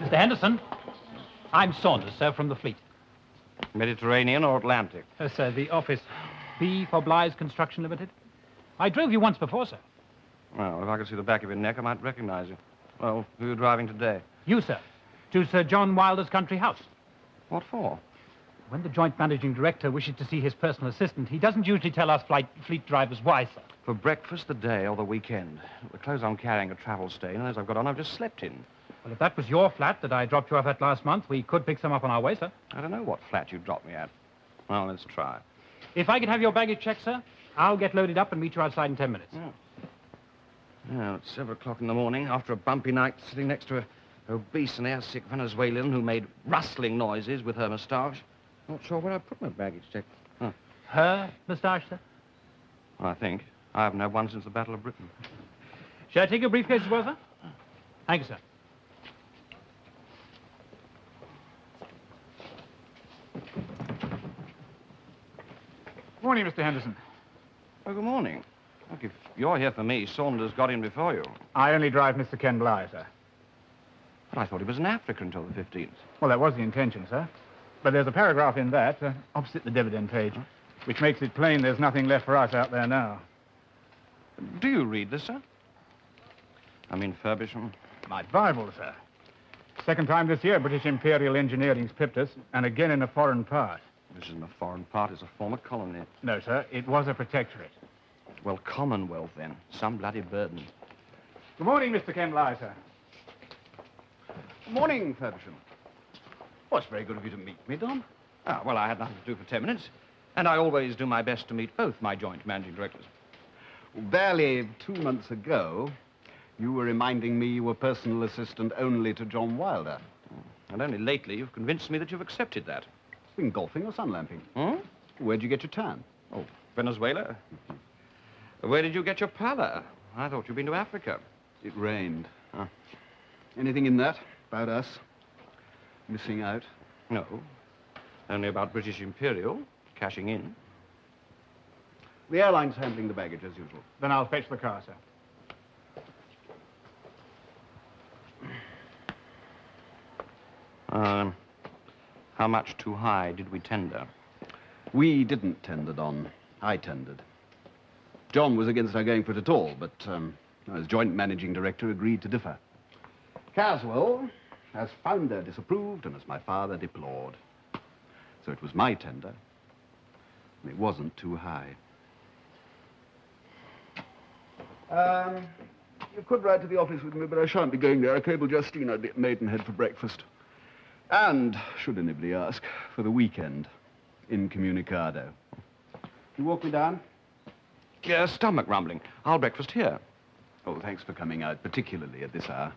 Mr. Henderson, I'm Saunders, sir, from the fleet. Mediterranean or Atlantic? Sir, the office. B for Bly's Construction Limited. I drove you once before, sir. Well, if I could see the back of your neck, I might recognize you. Well, who are you driving today? You, sir. To Sir John Wilder's country house. What for? When the joint managing director wishes to see his personal assistant, he doesn't usually tell us fleet drivers why, sir. For breakfast, the day, or the weekend. The clothes I'm carrying are travel stain, and as I've got on, I've just slept in. Well, if that was your flat that I dropped you off at last month, we could pick some up on our way, sir. I don't know what flat you dropped me at. Well, let's try. If I could have your baggage checked, sir, I'll get loaded up and meet you outside in 10 minutes. Yeah, it's 7 o'clock in the morning, after a bumpy night, sitting next to a obese and airsick Venezuelan who made rustling noises with her moustache. Not sure where I put my baggage check. Huh. Her moustache, sir? I think. I haven't had one since the Battle of Britain. Shall I take your briefcase as well, sir? Thank you, sir. Morning, Mr. Henderson. Oh, good morning. Look, if you're here for me, Saunders got in before you. I only drive Mr. Ken Bly, sir. But I thought he was in Africa until the 15th. Well, that was the intention, sir. But there's a paragraph in that, opposite the dividend page, which makes it plain there's nothing left for us out there now. Do you read this, sir? I mean, Ferbisham. My Bible, sir. Second time this year British Imperial Engineering's pipped us, and again in a foreign part. This isn't a foreign part, it's a former colony. No, sir, it was a protectorate. Well, Commonwealth, then. Some bloody burden. Good morning, Mr. Ken Bly, sir. Morning, Ferbisham. Well, it's very good of you to meet me, Don. Ah, well, I had nothing to do for 10 minutes. And I always do my best to meet both my joint managing directors. Barely 2 months ago, you were reminding me you were personal assistant only to John Wilder. And only lately you've convinced me that you've accepted that. Been golfing or sun lamping? Hmm? Where'd you get your tan? Oh, Venezuela? Where did you get your pallor? I thought you'd been to Africa. It rained. Huh. Anything in that about us? Missing out? No. Only about British Imperial, cashing in. The airline's handling the baggage as usual. Then I'll fetch the car, sir. How much too high did we tender? We didn't tender, Don. I tendered. John was against our going for it at all, but as joint managing director, agreed to differ. Caswell, as founder, disapproved, and as my father, deplored. So it was my tender, and it wasn't too high. You could ride to the office with me, but I shan't be going there. I cabled Justine I'd be at Maidenhead for breakfast. And, should anybody ask, for the weekend, incommunicado. You walk me down? Stomach rumbling. I'll breakfast here. Oh, thanks for coming out, particularly at this hour.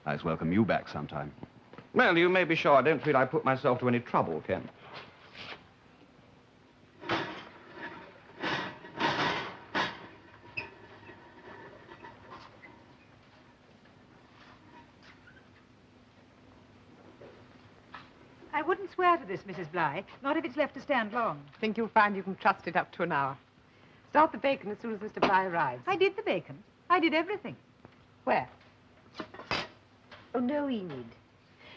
I just welcome you back sometime. Well, you may be sure I don't feel I put myself to any trouble, Ken. I wouldn't swear to this, Mrs. Bly, not if it's left to stand long. Think you'll find you can trust it up to an hour. Start the bacon as soon as Mr. Bly arrives. I did the bacon. I did everything. Where? Oh, no, Enid.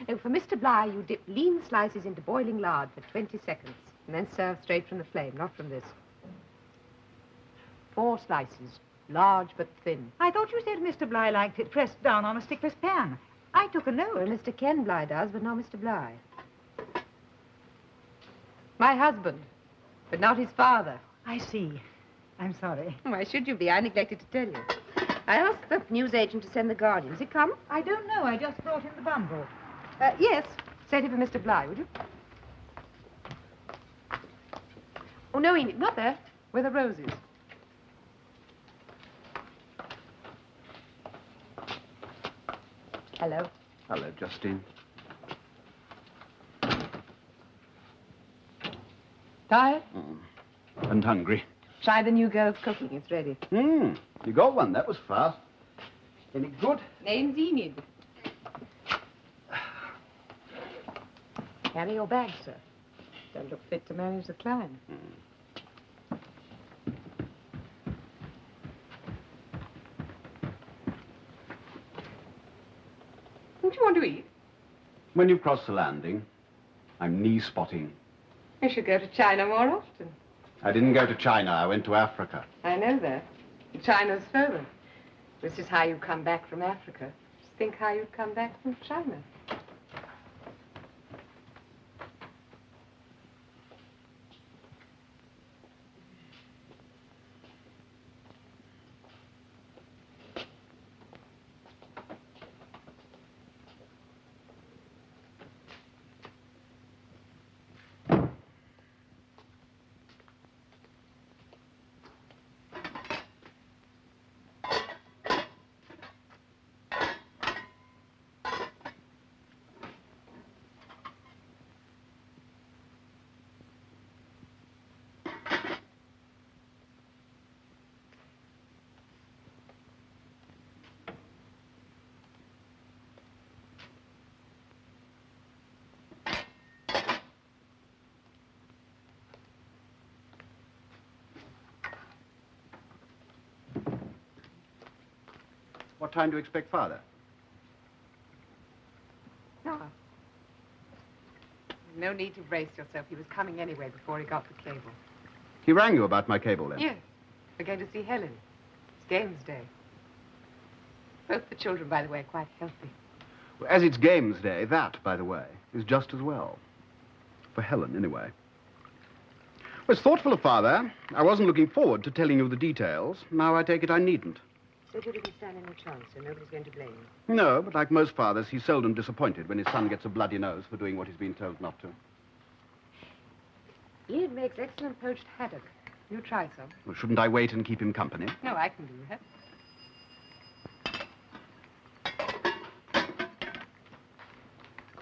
Oh, for Mr. Bly, you dip lean slices into boiling lard for 20 seconds, and then serve straight from the flame, not from this. 4 slices, large but thin. I thought you said Mr. Bly liked it pressed down on a stickless pan. I took a note. Well, Mr. Ken Bly does, but not Mr. Bly. My husband, but not his father. I see. I'm sorry. Why should you be? I neglected to tell you. I asked the newsagent to send the Guardian. Has it come? I don't know. I just brought in the bundle. Yes. Send it for Mr. Bly, would you? Oh, no, Enid, not there. Where the roses. Hello. Hello, Justine. Tired? And hungry. Try the new go of cooking. It's ready. You got one. That was fast. Any good? Name's Enid. Carry your bag, sir. Don't look fit to manage the climb. Don't you want to eat? When you cross the landing, I'm knee-spotting. You should go to China more often. I didn't go to China. I went to Africa. I know that. China's further. This is how you come back from Africa. Just think how you'd come back from China. What time do you expect Father? No. No need to brace yourself. He was coming anyway before he got the cable. He rang you about my cable, then? Yes. We're going to see Helen. It's games day. Both the children, by the way, are quite healthy. Well, as it's games day, that, by the way, is just as well. For Helen, anyway. Well, it's thoughtful of Father. I wasn't looking forward to telling you the details. Now I take it I needn't. But you didn't stand any chance, so nobody's going to blame you. No, but like most fathers, he's seldom disappointed when his son gets a bloody nose for doing what he's been told not to. Enid makes excellent poached haddock. You try some. Well, shouldn't I wait and keep him company? No, I can do that.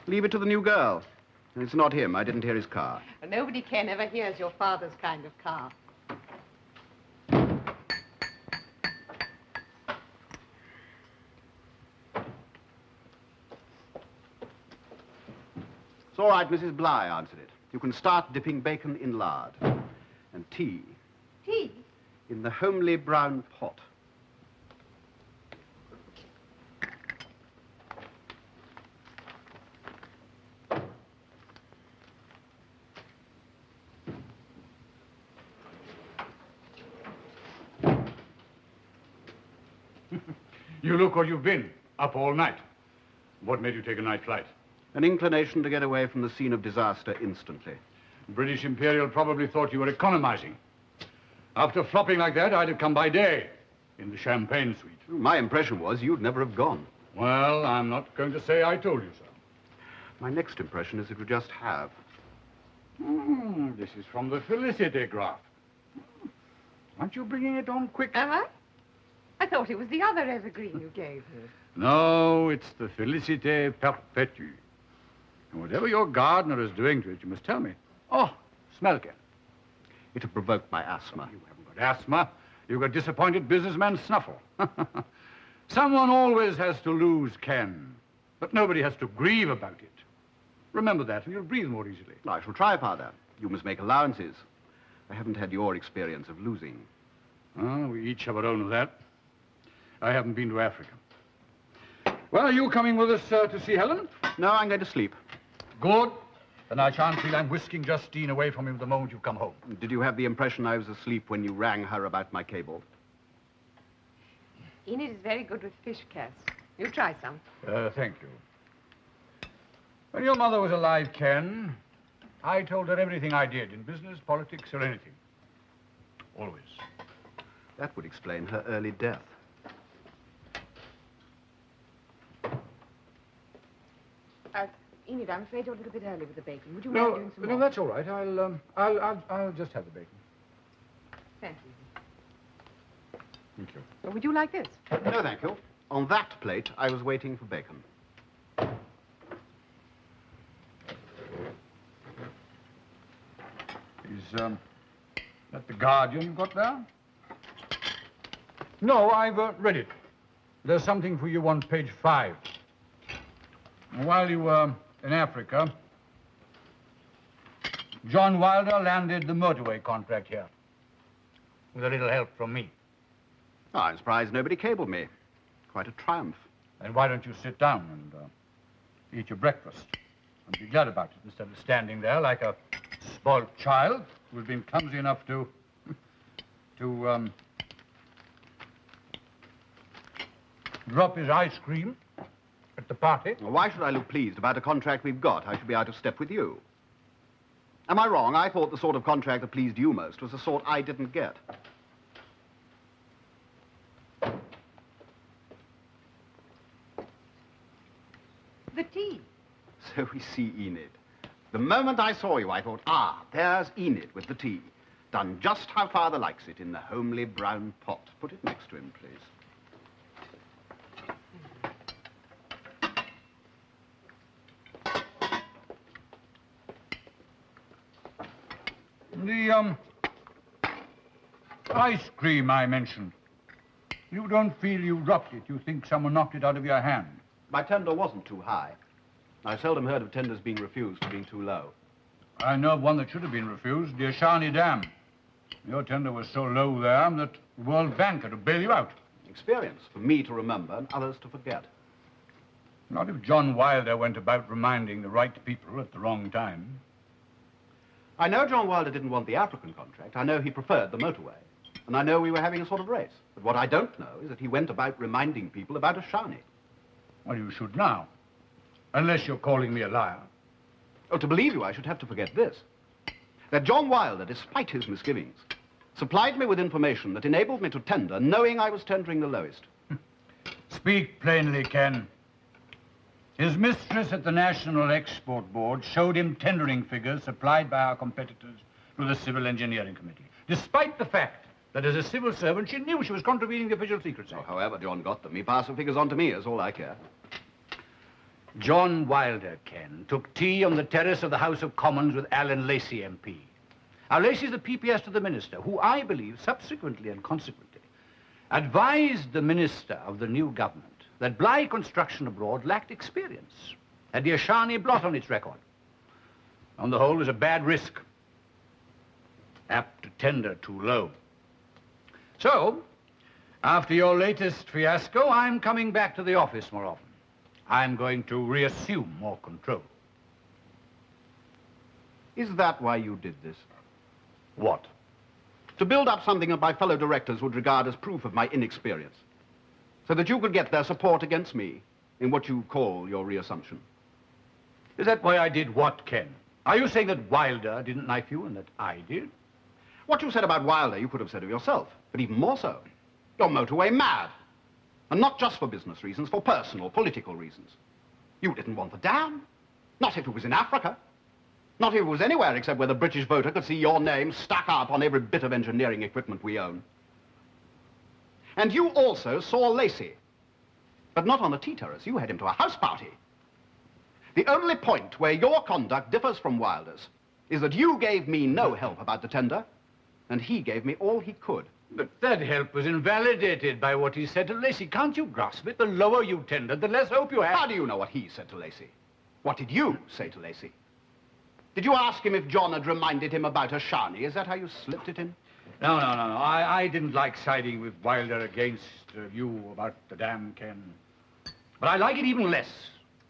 Leave it to the new girl. It's not him. I didn't hear his car. Well, nobody can ever hears your father's kind of car. It's all right, Mrs. Bligh answered it. You can start dipping bacon in lard. And tea. Tea? In the homely brown pot. You look what you've been. Up all night. What made you take a night flight? An inclination to get away from the scene of disaster instantly. British Imperial probably thought you were economizing. After flopping like that, I'd have come by day in the champagne suite. My impression was you'd never have gone. Well, I'm not going to say I told you so. My next impression is that you just have. This is from the Felicity graph. Aren't you bringing it on quick? Am I? I thought it was the other evergreen you gave me. No, it's the Felicity Perpetue. And whatever your gardener is doing to it, you must tell me. Oh, smell can. It had provoked my asthma. You haven't got asthma. You've got disappointed businessman snuffle. Someone always has to lose Ken, but nobody has to grieve about it. Remember that, and you'll breathe more easily. I shall try, Father. You must make allowances. I haven't had your experience of losing. Oh, we each have our own of that. I haven't been to Africa. Well, are you coming with us to see Helen? No, I'm going to sleep. Good. Then I shan't feel I'm whisking Justine away from him the moment you come home. Did you have the impression I was asleep when you rang her about my cable? Enid is very good with fish, Cass. You try some. Thank you. When your mother was alive, Ken, I told her everything I did in business, politics, or anything. Always. That would explain her early death. Enid, I'm afraid you're a little bit early with the bacon. Would you mind doing some more? No, that's all right. I'll just have the bacon. Thank you. Thank you. Or would you like this? No, thank you. On that plate, I was waiting for bacon. Is that the Guardian you've got there? No, I've read it. There's something for you on page 5. While you were in Africa, John Wilder landed the motorway contract here. With a little help from me. Oh, I'm surprised nobody cabled me. Quite a triumph. And why don't you sit down and eat your breakfast and be glad about it instead of standing there like a spoilt child who's been clumsy enough to drop his ice cream at the party. Well, why should I look pleased about a contract we've got? I should be out of step with you. Am I wrong? I thought the sort of contract that pleased you most was the sort I didn't get. The tea. So we see Enid. The moment I saw you, I thought, there's Enid with the tea. Done just how father likes it, in the homely brown pot. Put it next to him, please. The, ice cream I mentioned. You don't feel you dropped it. You think someone knocked it out of your hand. My tender wasn't too high. I seldom heard of tenders being refused for being too low. I know of one that should have been refused, the Ashani Dam. Your tender was so low there that the World Bank had to bail you out. Experience for me to remember and others to forget. Not if John Wilder went about reminding the right people at the wrong time. I know John Wilder didn't want the African contract. I know he preferred the motorway. And I know we were having a sort of race. But what I don't know is that he went about reminding people about Ashani. Well, you should now. Unless you're calling me a liar. Oh, to believe you, I should have to forget this. That John Wilder, despite his misgivings, supplied me with information that enabled me to tender, knowing I was tendering the lowest. Speak plainly, Ken. His mistress at the National Export Board showed him tendering figures supplied by our competitors to the Civil Engineering Committee, despite the fact that as a civil servant she knew she was contravening the Official Secrets Act. Oh, however John got them, he passed the figures on to me, is all I care. John Wilder, Ken, took tea on the terrace of the House of Commons with Alan Lacey MP. Now, Lacey's the PPS to the minister, who I believe subsequently and consequently advised the minister of the new government that Bly Construction abroad lacked experience, had the Ashani blot on its record. On the whole, it was a bad risk, apt to tender too low. So, after your latest fiasco, I'm coming back to the office more often. I'm going to reassume more control. Is that why you did this? What? To build up something that my fellow directors would regard as proof of my inexperience, so that you could get their support against me in what you call your reassumption. Is that why I did what, Ken? Are you saying that Wilder didn't knife you and that I did? What you said about Wilder, you could have said of yourself, but even more so. You're motorway mad. And not just for business reasons, for personal, political reasons. You didn't want the dam. Not if it was in Africa. Not if it was anywhere except where the British voter could see your name stuck up on every bit of engineering equipment we own. And you also saw Lacey. But not on the tea terrace. You had him to a house party. The only point where your conduct differs from Wilder's is that you gave me no help about the tender, and he gave me all he could. But that help was invalidated by what he said to Lacey. Can't you grasp it? The lower you tendered, the less hope you had. How do you know what he said to Lacey? What did you say to Lacey? Did you ask him if John had reminded him about Ashani? Is that how you slipped it in? No. I didn't like siding with Wilder against you about the dam, Ken. But I like it even less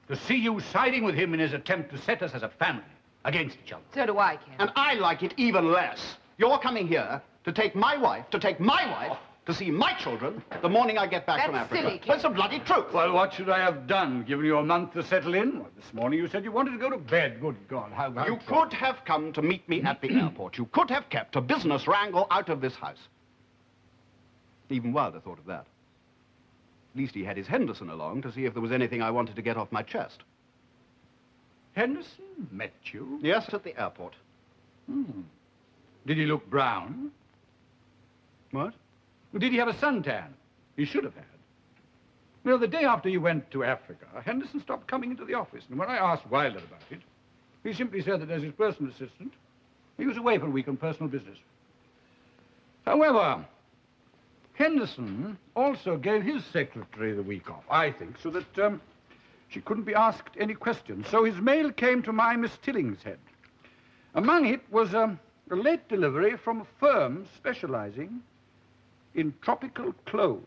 to see you siding with him in his attempt to set us as a family against each other. So do I, Ken. And I like it even less. You're coming here to take my wife, to see my children the morning I get back from That's Africa. silly, Ken. That's the bloody truth. Well, what should I have done? Given you a month to settle in? Well, this morning you said you wanted to go to bed. Good God, how You could have come to meet me at the airport. You could have kept a business wrangle out of this house. Even Wilder thought of that. At least he had his Henderson along to see if there was anything I wanted to get off my chest. Henderson met you? Yes, at the airport. Did he look brown? What? Did he have a suntan? He should have had. You know, the day after you went to Africa, Henderson stopped coming into the office. And when I asked Wilder about it, he simply said that as his personal assistant, he was away for a week on personal business. However, Henderson also gave his secretary the week off, I think, so that she couldn't be asked any questions. So his mail came to my Miss Tillingshead. Among it was a late delivery from a firm specializing in tropical clothes.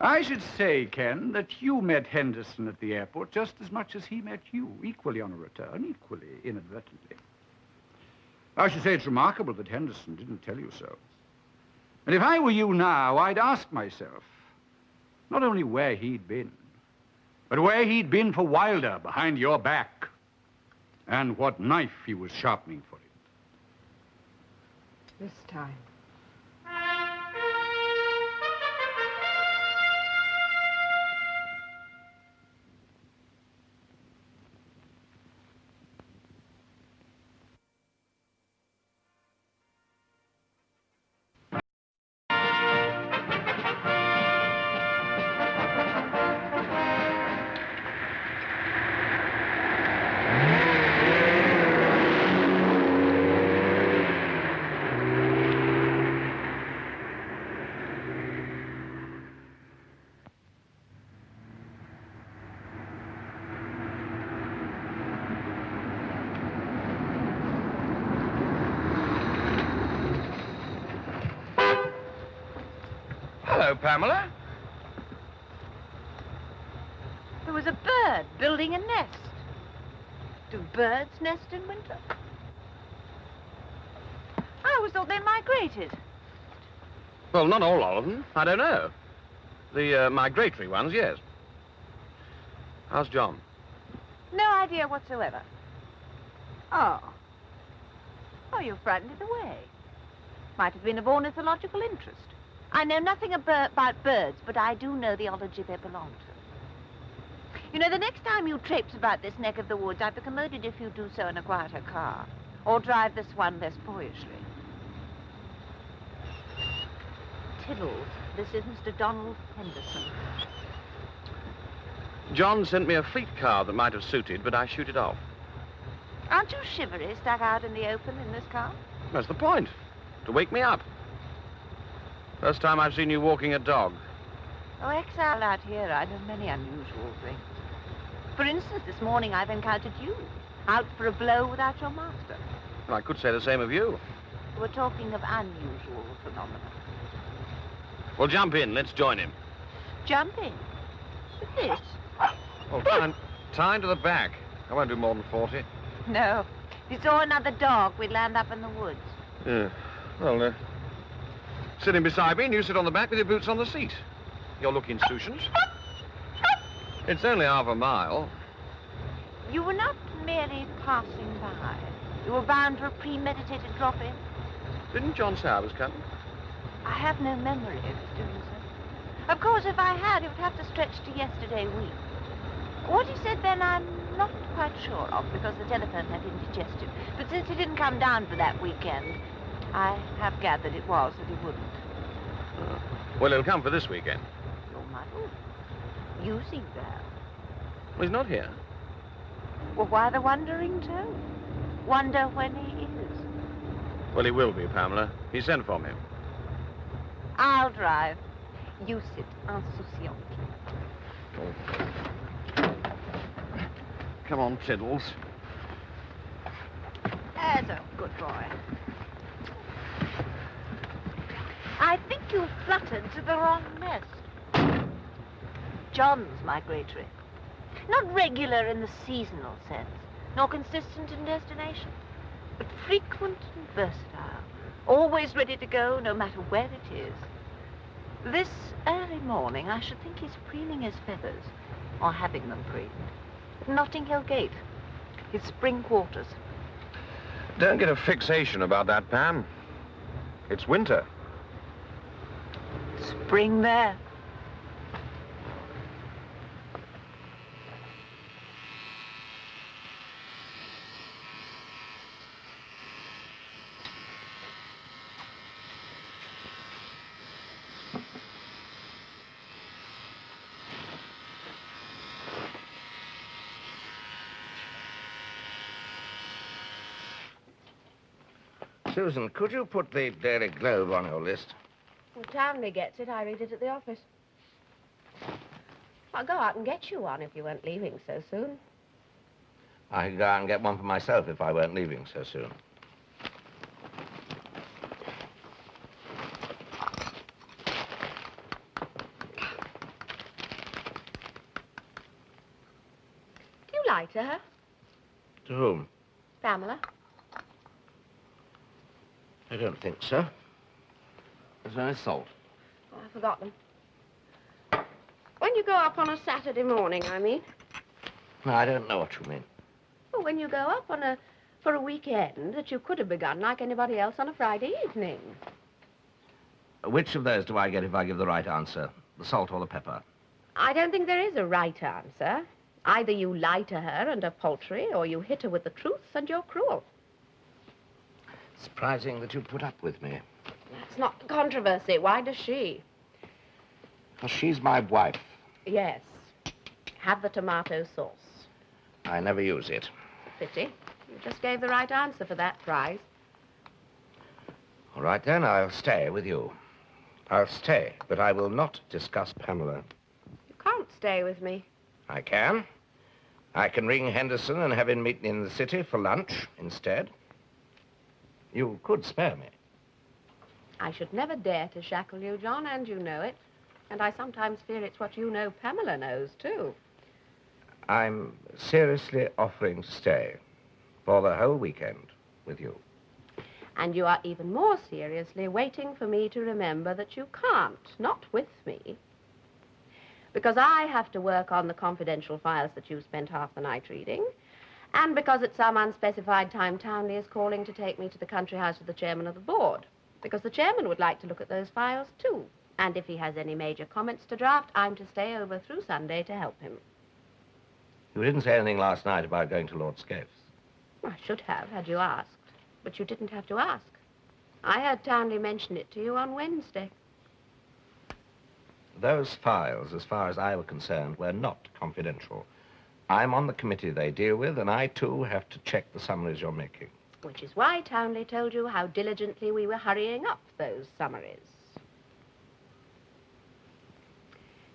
I should say, Ken, that you met Henderson at the airport just as much as he met you, equally on a return, equally inadvertently. I should say it's remarkable that Henderson didn't tell you so. And if I were you now, I'd ask myself not only where he'd been, but where he'd been for Wilder behind your back, and what knife he was sharpening for it. This time. Hello, Pamela. There was a bird building a nest. Do birds nest in winter? I always thought they migrated. Well, not all of them. I don't know. The migratory ones, yes. How's John? No idea whatsoever. Oh. Oh, you frightened it away. Might have been of ornithological interest. I know nothing about birds, but I do know the ology they belong to. You know, the next time you traipse about this neck of the woods, I'd be commoded if you do so in a quieter car, or drive this one less boyishly. Tiddles, this is Mr. Donald Henderson. John sent me a fleet car that might have suited, but I shoot it off. Aren't you shivery stuck out in the open in this car? That's the point. To wake me up. First time I've seen you walking a dog. Oh, exile out here, I know many unusual things. For instance, this morning I've encountered you, out for a blow without your master. Well, I could say the same of you. We're talking of unusual phenomena. Well, jump in. Let's join him. Jump in. With this? Well, time to the back. I won't do more than 40. No. If you saw another dog, we'd land up in the woods. Yeah. Well, sitting beside me and you sit on the back with your boots on the seat. You're looking insouciant. It's only half a mile. You were not merely passing by. You were bound for a premeditated drop-in. Didn't John say I was coming? I have no memory of his doing so. Of course, if I had, it would have to stretch to yesterday week. What he said then, I'm not quite sure of, because the telephone had indigestion. But since he didn't come down for that weekend, I have gathered it was that he wouldn't. Well, he'll come for this weekend. You're muddled. You seem there. Well, he's not here. Well, why the wondering tone? Wonder when he is. Well, he will be, Pamela. He sent for me. I'll drive. You sit insouciant. Come on, Tiddles. There's a good boy. I think you fluttered to the wrong nest. John's migratory. Not regular in the seasonal sense, nor consistent in destination, but frequent and versatile. Always ready to go, no matter where it is. This early morning, I should think he's preening his feathers, or having them preened, at Notting Hill Gate, his spring quarters. Don't get a fixation about that, Pam. It's winter. Spring there. Susan, could you put the Daily Globe on your list? Well, Townley gets it. I read it at the office. I'll go out and get you one if you weren't leaving so soon. I could go out and get one for myself if I weren't leaving so soon. lie to her? To whom? Pamela. I don't think so. Is there any salt? Oh, I forgot them. When you go up on a Saturday morning, I mean. No, I don't know what you mean. Well, when you go up for a weekend that you could have begun like anybody else on a Friday evening. Which of those do I get if I give the right answer? The salt or the pepper? I don't think there is a right answer. Either you lie to her and are paltry, or you hit her with the truth and you're cruel. Surprising that you put up with me. That's not the controversy. Why does she? Well, she's my wife. Yes. Have the tomato sauce. I never use it. Pity. You just gave the right answer for that prize. All right, then, I'll stay with you. I'll stay, but I will not discuss Pamela. You can't stay with me. I can. I can ring Henderson and have him meet me in the city for lunch instead. You could spare me. I should never dare to shackle you, John, and you know it. And I sometimes fear it's what you know Pamela knows, too. I'm seriously offering to stay for the whole weekend with you. And you are even more seriously waiting for me to remember that you can't, not with me. Because I have to work on the confidential files that you spent half the night reading, and because at some unspecified time Townley is calling to take me to the country house of the chairman of the board, because the chairman would like to look at those files, too. And if he has any major comments to draft, I'm to stay over through Sunday to help him. You didn't say anything last night about going to Lord Scaife. I should have, had you asked. But you didn't have to ask. I heard Townley mention it to you on Wednesday. Those files, as far as I were concerned, were not confidential. I'm on the committee they deal with, and I, too, have to check the summaries you're making. Which is why Townley told you how diligently we were hurrying up those summaries.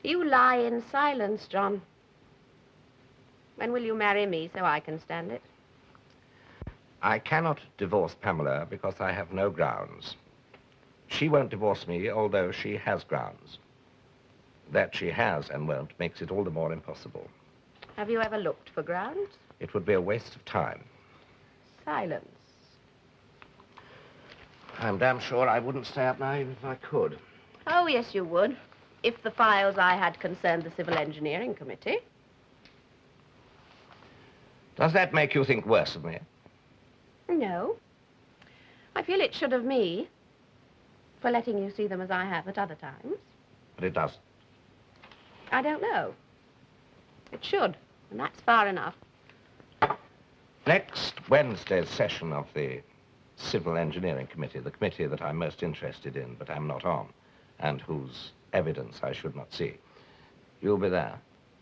You lie in silence, John. When will you marry me so I can stand it? I cannot divorce Pamela because I have no grounds. She won't divorce me, although she has grounds. That she has and won't makes it all the more impossible. Have you ever looked for grounds? It would be a waste of time. Silence. I'm damn sure I wouldn't stay up now even if I could. Oh, yes, you would. If the files I had concerned the Civil Engineering Committee. Does that make you think worse of me? No. I feel it should of me for letting you see them as I have at other times. But it doesn't. I don't know. It should, and that's far enough. Next Wednesday's session of the Civil Engineering Committee, the committee that I'm most interested in but am not on, and whose evidence I should not see. You'll be there.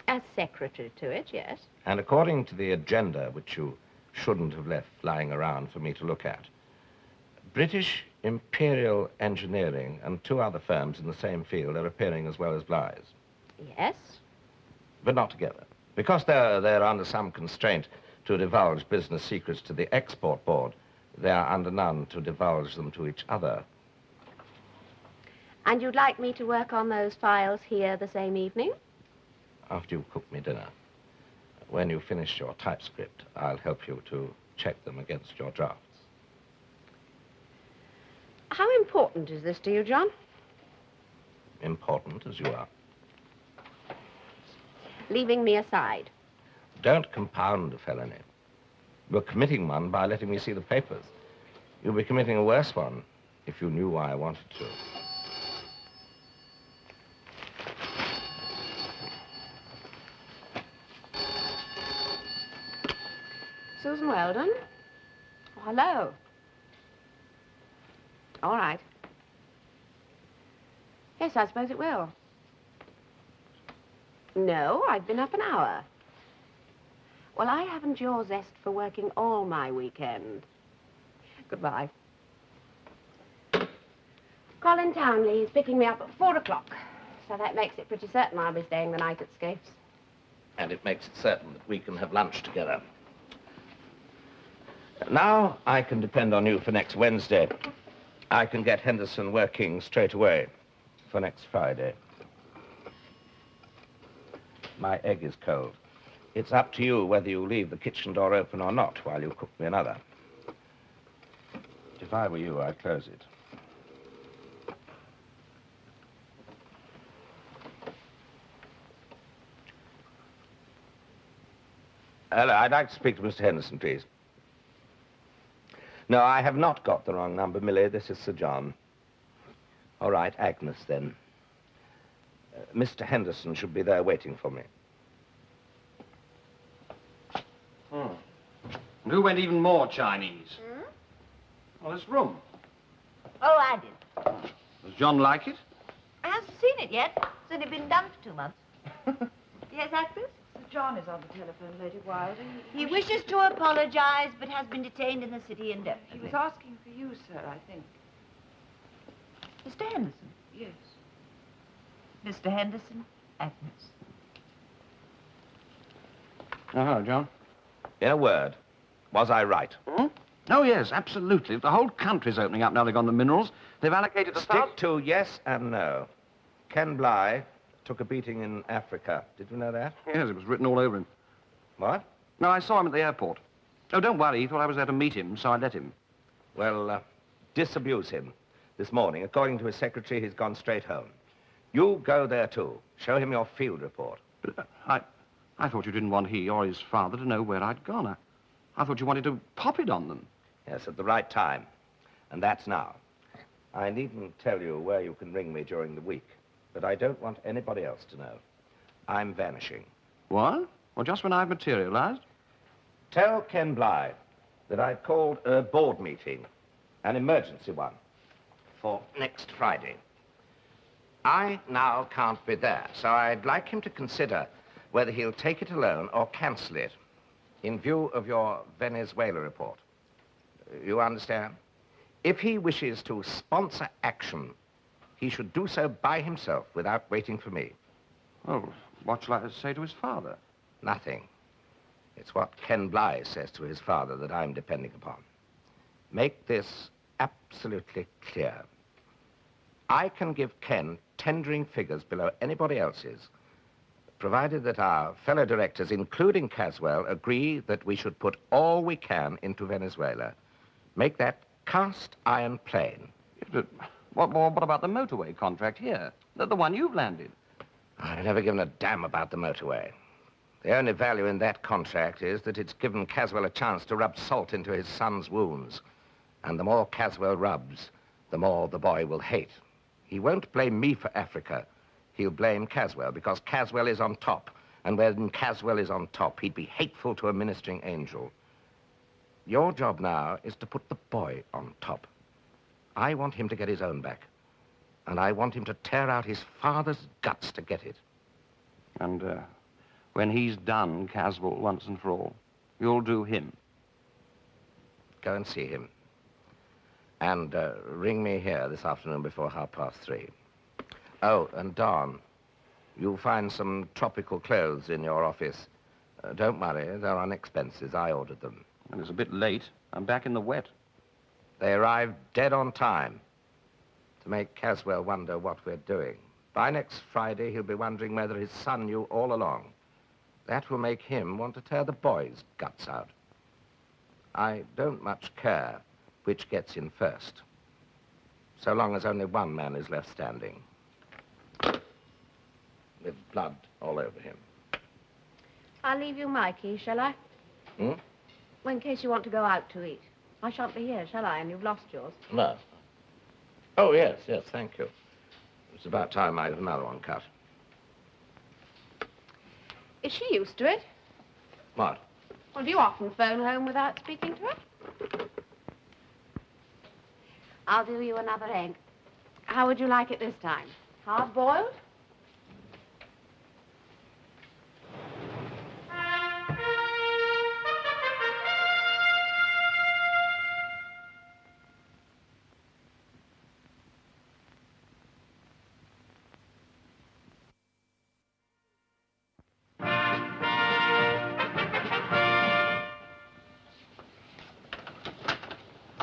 As secretary to it, yes. And according to the agenda, which you shouldn't have left lying around for me to look at, British Imperial Engineering and 2 other firms in the same field are appearing as well as Bly's. Yes. But not together. Because they're under some constraint to divulge business secrets to the Export Board, they are under none to divulge them to each other. And you'd like me to work on those files here the same evening? After you've cooked me dinner. When you've finished your typescript, I'll help you to check them against your drafts. How important is this to you, John? Important as you are. Leaving me aside. Don't compound a felony. You're committing one by letting me see the papers. You'll be committing a worse one if you knew why I wanted to. Susan Weldon? Oh, hello. All right. Yes, I suppose it will. No, I've been up an hour. Well, I haven't your zest for working all my weekend. Goodbye. Colin Townley is picking me up at 4 o'clock. So that makes it pretty certain I'll be staying the night at Scaife's. And it makes it certain that we can have lunch together. Now I can depend on you for next Wednesday. I can get Henderson working straight away for next Friday. My egg is cold. It's up to you whether you leave the kitchen door open or not while you cook me another. If I were you, I'd close it. Hello, I'd like to speak to Mr. Henderson, please. No, I have not got the wrong number, Millie. This is Sir John. All right, Agnes, then. Mr. Henderson should be there waiting for me. And who went even more Chinese? Well, this room. Oh, I did. Does John like it? I haven't seen it yet. It's only been done for 2 months. Yes, Agnes? Sir John is on the telephone, Lady Wilder. He wishes to apologize, but has been detained in the city indefinitely. He was asking for you, sir, I think. Mr. Henderson? Yes. Mr. Henderson, Agnes. Oh, hello, John. In a word, was I right? Oh, yes, absolutely. The whole country's opening up now they've got the minerals. They've allocated a Stick to yes and no. Ken Bligh took a beating in Africa. Did you know that? Yes, it was written all over him. What? No, I saw him at the airport. Oh, don't worry. He thought I was there to meet him, so I let him. Well, disabuse him. This morning, according to his secretary, he's gone straight home. You go there, too. Show him your field report. But I thought you didn't want he or his father to know where I'd gone. I thought you wanted to pop it on them. Yes, at the right time. And that's now. I needn't tell you where you can ring me during the week, but I don't want anybody else to know. I'm vanishing. What? Well, just when I've materialized? Tell Ken Bligh that I've called a board meeting, an emergency one, for next Friday. I now can't be there, so I'd like him to consider whether he'll take it alone or cancel it, in view of your Venezuela report. You understand? If he wishes to sponsor action, he should do so by himself without waiting for me. Oh, what shall I say to his father? Nothing. It's what Ken Bligh says to his father that I'm depending upon. Make this absolutely clear. I can give Ken tendering figures below anybody else's, provided that our fellow directors, including Caswell, agree that we should put all we can into Venezuela. Make that cast iron plain. But what about the motorway contract here? The one you've landed? I've never given a damn about the motorway. The only value in that contract is that it's given Caswell a chance to rub salt into his son's wounds. And the more Caswell rubs, the more the boy will hate. He won't blame me for Africa. He'll blame Caswell, because Caswell is on top. And when Caswell is on top, he'd be hateful to a ministering angel. Your job now is to put the boy on top. I want him to get his own back. And I want him to tear out his father's guts to get it. And when he's done Caswell once and for all, you'll do him. Go and see him. And ring me here this afternoon before 3:30. Oh, and Don, you'll find some tropical clothes in your office. Don't worry, they're on expenses. I ordered them. And it's a bit late. I'm back in the wet. They arrived dead on time to make Caswell wonder what we're doing. By next Friday, he'll be wondering whether his son knew all along. That will make him want to tear the boy's guts out. I don't much care which gets in first, so long as only one man is left standing, with blood all over him. I'll leave you my key, shall I? Hmm? Well, in case you want to go out to eat. I shan't be here, shall I? And you've lost yours. No. Oh, yes, thank you. It's about time I had another one cut. Is she used to it? What? Well, do you often phone home without speaking to her? I'll do you another egg. How would you like it this time? Hard-boiled?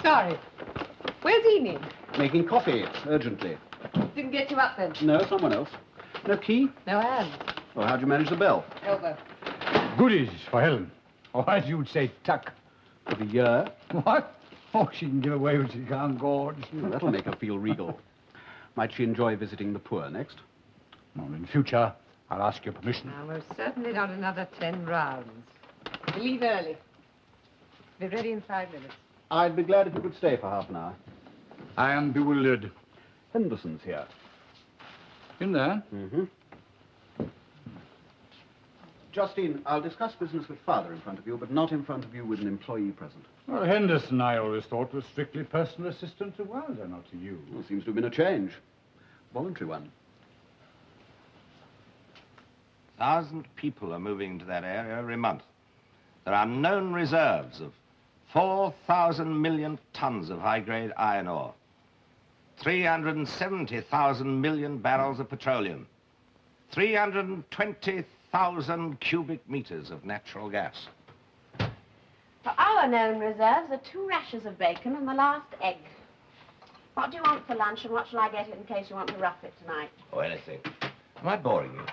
Sorry. Where's Enid? Making coffee, urgently. Didn't get you up then? No, someone else. No key? No, Anne. Well, how'd you manage the bell? Elbow. Goodies for Helen. Or as you'd say, tuck. For the year. What? Oh, she can give away what she can't gorge. That'll make her feel regal. Might she enjoy visiting the poor next? Well, in future, I'll ask your permission. Now, most certainly not another 10 rounds. We leave early. Be ready in 5 minutes. I'd be glad if you could stay for half an hour. I am bewildered. Henderson's here. In there? Mm-hmm. Justine, I'll discuss business with Father in front of you, but not in front of you with an employee present. Well, Henderson, I always thought, was strictly personal assistant to Wilder, not to you. Well, seems to have been a change. Voluntary one. 1,000 people are moving into that area every month. There are known reserves of 4,000 million tons of high-grade iron ore, 370,000 million barrels of petroleum, 320,000 cubic meters of natural gas. For our known reserves are 2 rashers of bacon and the last egg. What do you want for lunch, and what shall I get in case you want to rough it tonight? Or anything. Am I boring you?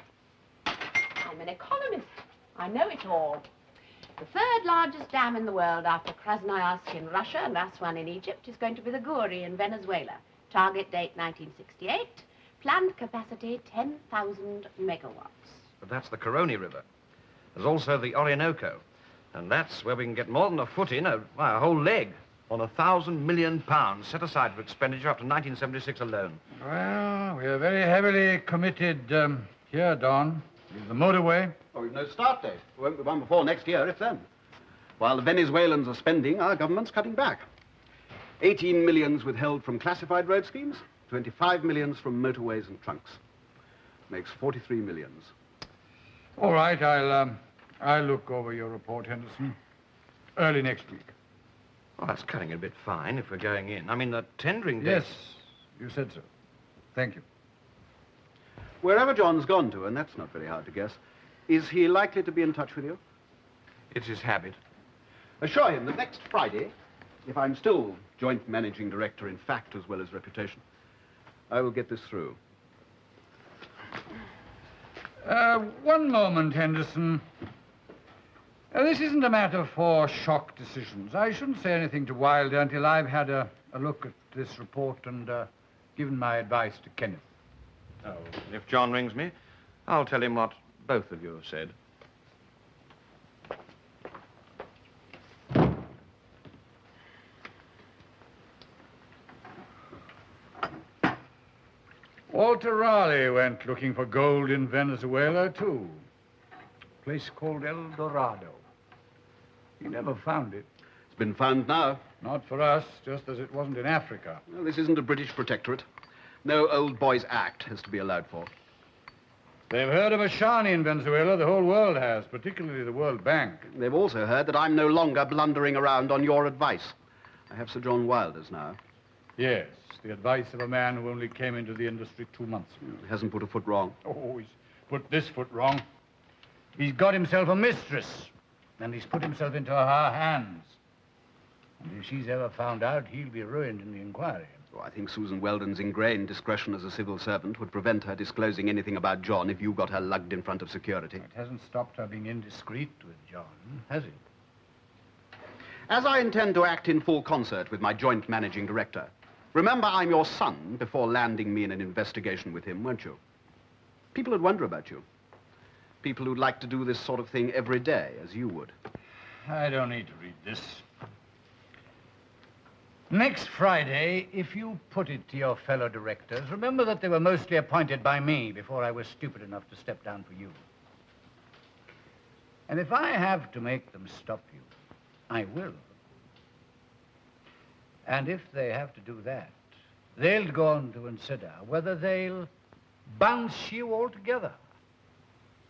I'm an economist. I know it all. The 3rd largest dam in the world after Krasnoyarsk in Russia and Aswan in Egypt is going to be the Guri in Venezuela. Target date 1968. Planned capacity 10,000 megawatts. But that's the Caroni River. There's also the Orinoco. And that's where we can get more than a foot in, a whole leg, on 1,000 million pounds set aside for expenditure after 1976 alone. Well, we are very heavily committed here, Don. The motorway. Oh, we've no start date. We won't be one before next year, if then. While the Venezuelans are spending, our government's cutting back. 18 millions withheld from classified road schemes, 25 millions from motorways and trunks. Makes 43 millions. All right, I'll look over your report, Henderson. Early next week. Well, that's cutting it a bit fine if we're going in. I mean, the tendering date... Yes, you said so. Thank you. Wherever John's gone to, and that's not very hard to guess, is he likely to be in touch with you? It's his habit. Assure him that next Friday, if I'm still joint managing director in fact as well as reputation, I will get this through. One moment, Henderson. This isn't a matter for shock decisions. I shouldn't say anything to Wilder until I've had a look at this report and given my advice to Kenneth. Oh, if John rings me, I'll tell him what both of you have said. Walter Raleigh went looking for gold in Venezuela, too. A place called El Dorado. He never found it. It's been found now. Not for us, just as it wasn't in Africa. Well, this isn't a British protectorate. No Old Boys Act has to be allowed for. They've heard of Ashani in Venezuela. The whole world has, particularly the World Bank. They've also heard that I'm no longer blundering around on your advice. I have Sir John Wilder's now. Yes, the advice of a man who only came into the industry 2 months ago. He hasn't put a foot wrong. Oh, he's put this foot wrong. He's got himself a mistress, and he's put himself into her hands. And if she's ever found out, he'll be ruined in the inquiry. Oh, I think Susan Weldon's ingrained discretion as a civil servant would prevent her disclosing anything about John if you got her lugged in front of security. It hasn't stopped her being indiscreet with John, has it? As I intend to act in full concert with my joint managing director, remember I'm your son before landing me in an investigation with him, weren't you? People would wonder about you. People who'd like to do this sort of thing every day, as you would. I don't need to read this. Next Friday, if you put it to your fellow directors, remember that they were mostly appointed by me before I was stupid enough to step down for you. And if I have to make them stop you, I will. And if they have to do that, they'll go on to consider whether they'll bounce you altogether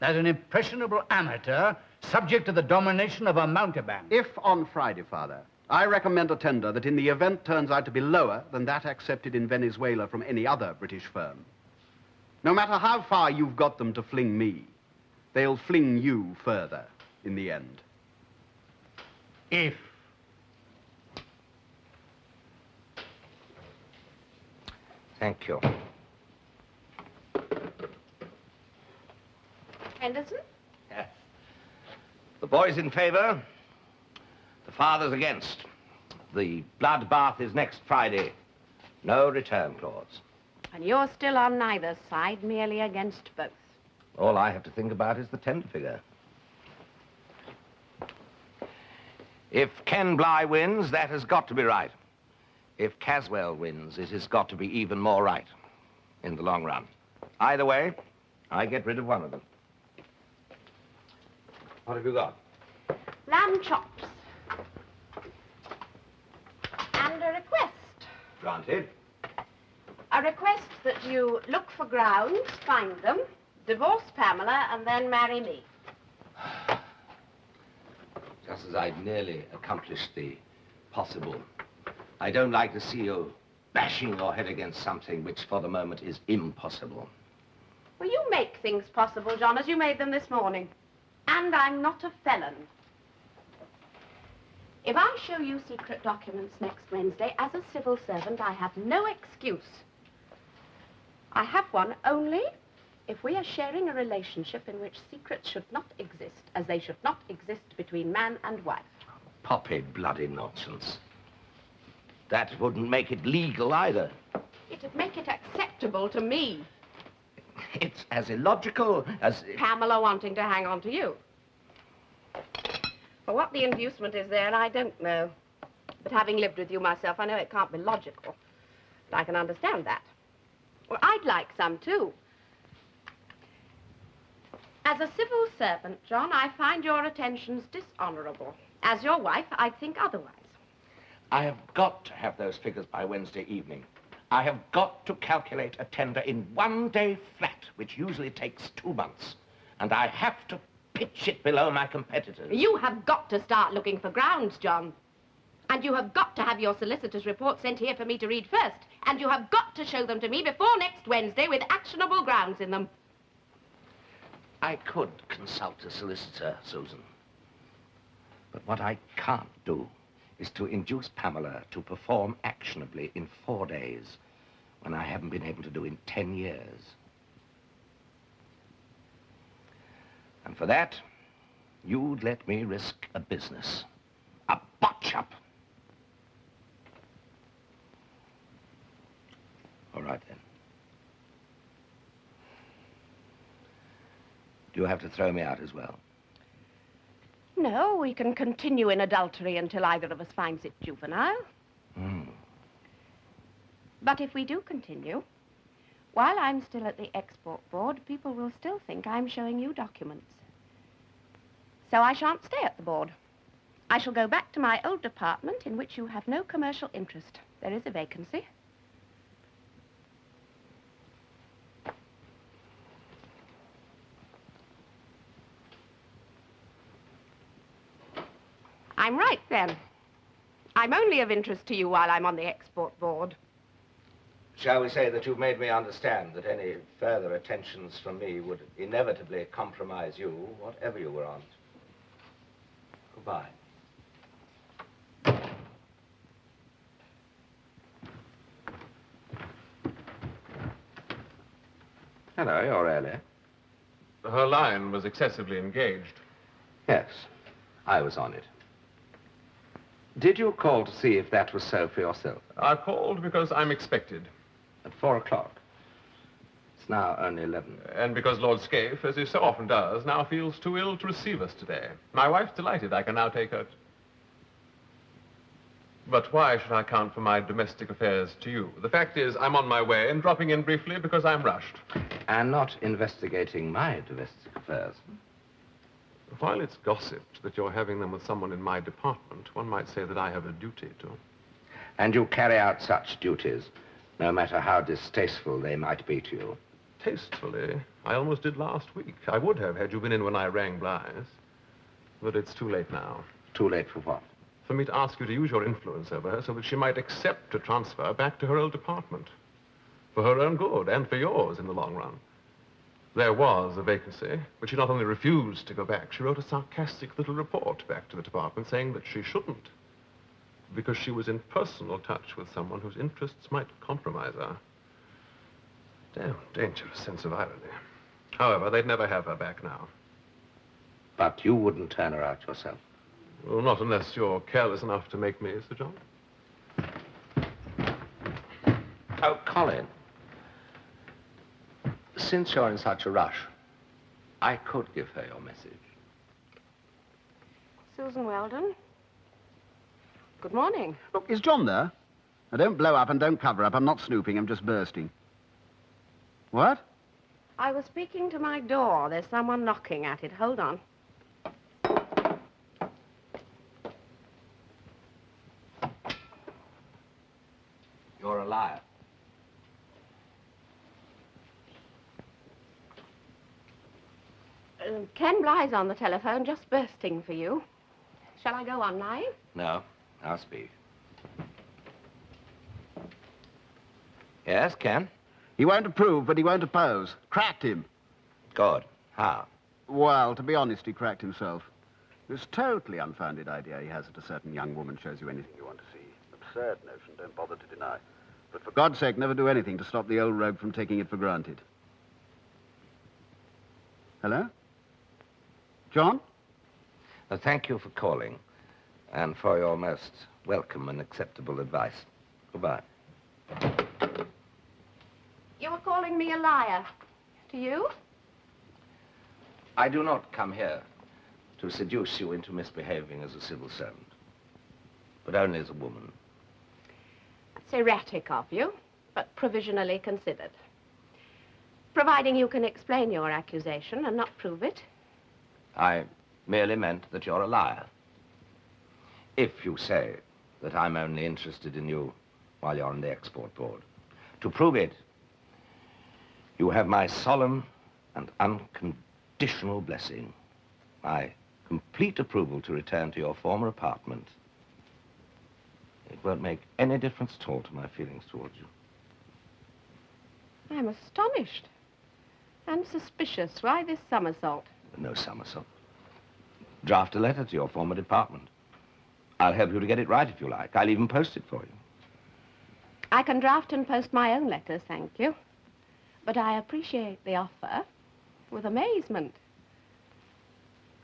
as an impressionable amateur subject to the domination of a mountebank. If on Friday, Father, I recommend a tender that in the event turns out to be lower than that accepted in Venezuela from any other British firm, no matter how far you've got them to fling me, they'll fling you further in the end. If. Thank you. Henderson? Yes. The boy's in favor. The father's against. The bloodbath is next Friday. No return clause. And you're still on neither side, merely against both. All I have to think about is the tender figure. If Ken Bligh wins, that has got to be right. If Caswell wins, it has got to be even more right in the long run. Either way, I get rid of one of them. What have you got? Lamb chops. And a request. Granted. A request that you look for grounds, find them, divorce Pamela, and then marry me. Just as I'd nearly accomplished the possible. I don't like to see you bashing your head against something which for the moment is impossible. Well, you make things possible, John, as you made them this morning. And I'm not a felon. If I show you secret documents next Wednesday, as a civil servant, I have no excuse. I have one only if we are sharing a relationship in which secrets should not exist, as they should not exist between man and wife. Poppy bloody nonsense. That wouldn't make it legal either. It'd make it acceptable to me. It's as illogical as... Pamela wanting to hang on to you. For what the inducement is there, I don't know. But having lived with you myself, I know it can't be logical. But I can understand that. Well, I'd like some, too. As a civil servant, John, I find your attentions dishonorable. As your wife, I think otherwise. I have got to have those figures by Wednesday evening. I have got to calculate a tender in 1 day flat, which usually takes 2 months. And I have to pitch it below my competitors. You have got to start looking for grounds, John. And you have got to have your solicitor's report sent here for me to read first. And you have got to show them to me before next Wednesday with actionable grounds in them. I could consult a solicitor, Susan. But what I can't do is to induce Pamela to perform actionably in 4 days when I haven't been able to do in 10 years. And for that, you'd let me risk a business. A botch-up. All right, then. Do you have to throw me out as well? No, we can continue in adultery until either of us finds it juvenile. But if we do continue, while I'm still at the export board, people will still think I'm showing you documents. So I shan't stay at the board. I shall go back to my old department in which you have no commercial interest. There is a vacancy. I'm right, then. I'm only of interest to you while I'm on the export board. Shall we say that you've made me understand that any further attentions from me would inevitably compromise you, whatever you were on? Goodbye. Hello, you're early. Her line was excessively engaged. Yes, I was on it. Did you call to see if that was so for yourself? I called because I'm expected. At 4 o'clock. It's now only 11. And because Lord Scaife, as he so often does, now feels too ill to receive us today. My wife's delighted I can now take her. But why should I count for my domestic affairs to you? The fact is, I'm on my way and dropping in briefly because I'm rushed. And not investigating my domestic affairs. While it's gossiped that you're having them with someone in my department, one might say that I have a duty to. And you carry out such duties, no matter how distasteful they might be to you. Tastefully, I almost did last week. I would have had you been in when I rang Bly's. But it's too late now. Too late for what? For me to ask you to use your influence over her so that she might accept a transfer back to her old department. For her own good and for yours in the long run. There was a vacancy, but she not only refused to go back, she wrote a sarcastic little report back to the department saying that she shouldn't, because she was in personal touch with someone whose interests might compromise her. Damn dangerous sense of irony. However, they'd never have her back now. But you wouldn't turn her out yourself. Well, not unless you're careless enough to make me, Sir John. Oh, Colin. Since you're in such a rush, I could give her your message. Susan Weldon. Good morning. Look, is John there? Now, don't blow up and don't cover up. I'm not snooping. I'm just bursting. What? I was speaking to my door. There's someone knocking at it. Hold on. You're a liar. Ken Bly's on the telephone, just bursting for you. Shall I go on live? No, I'll speak. Yes, Ken? He won't approve, but he won't oppose. Cracked him. Good. How? Well, to be honest, he cracked himself. This totally unfounded idea he has that a certain young woman shows you anything you want to see. Absurd notion, don't bother to deny. But for God's sake, never do anything to stop the old rogue from taking it for granted. Hello? John? Thank you for calling, and for your most welcome and acceptable advice. Goodbye. You were calling me a liar. Do you? I do not come here to seduce you into misbehaving as a civil servant, but only as a woman. It's erratic of you, but provisionally considered. Providing you can explain your accusation and not prove it. I merely meant that you're a liar. If you say that I'm only interested in you while you're on the export board. To prove it, you have my solemn and unconditional blessing, my complete approval to return to your former apartment. It won't make any difference at all to my feelings towards you. I'm astonished and suspicious. Why this somersault? No somersault. Draft a letter to your former department. I'll help you to get it right if you like. I'll even post it for you. I can draft and post my own letters, thank you. But I appreciate the offer with amazement.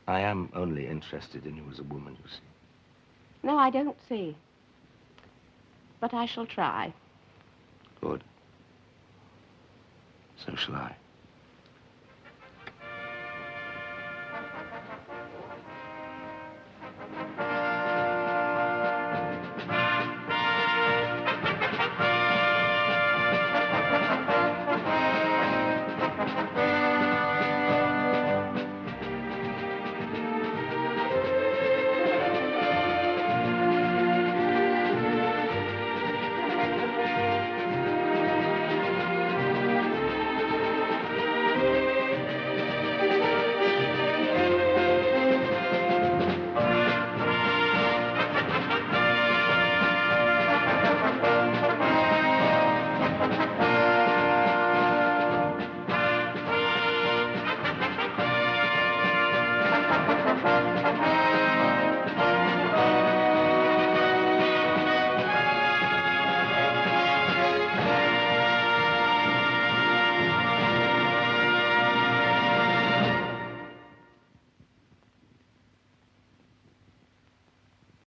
I am only interested in you as a woman, you see. No, I don't see. But I shall try. Good. So shall I.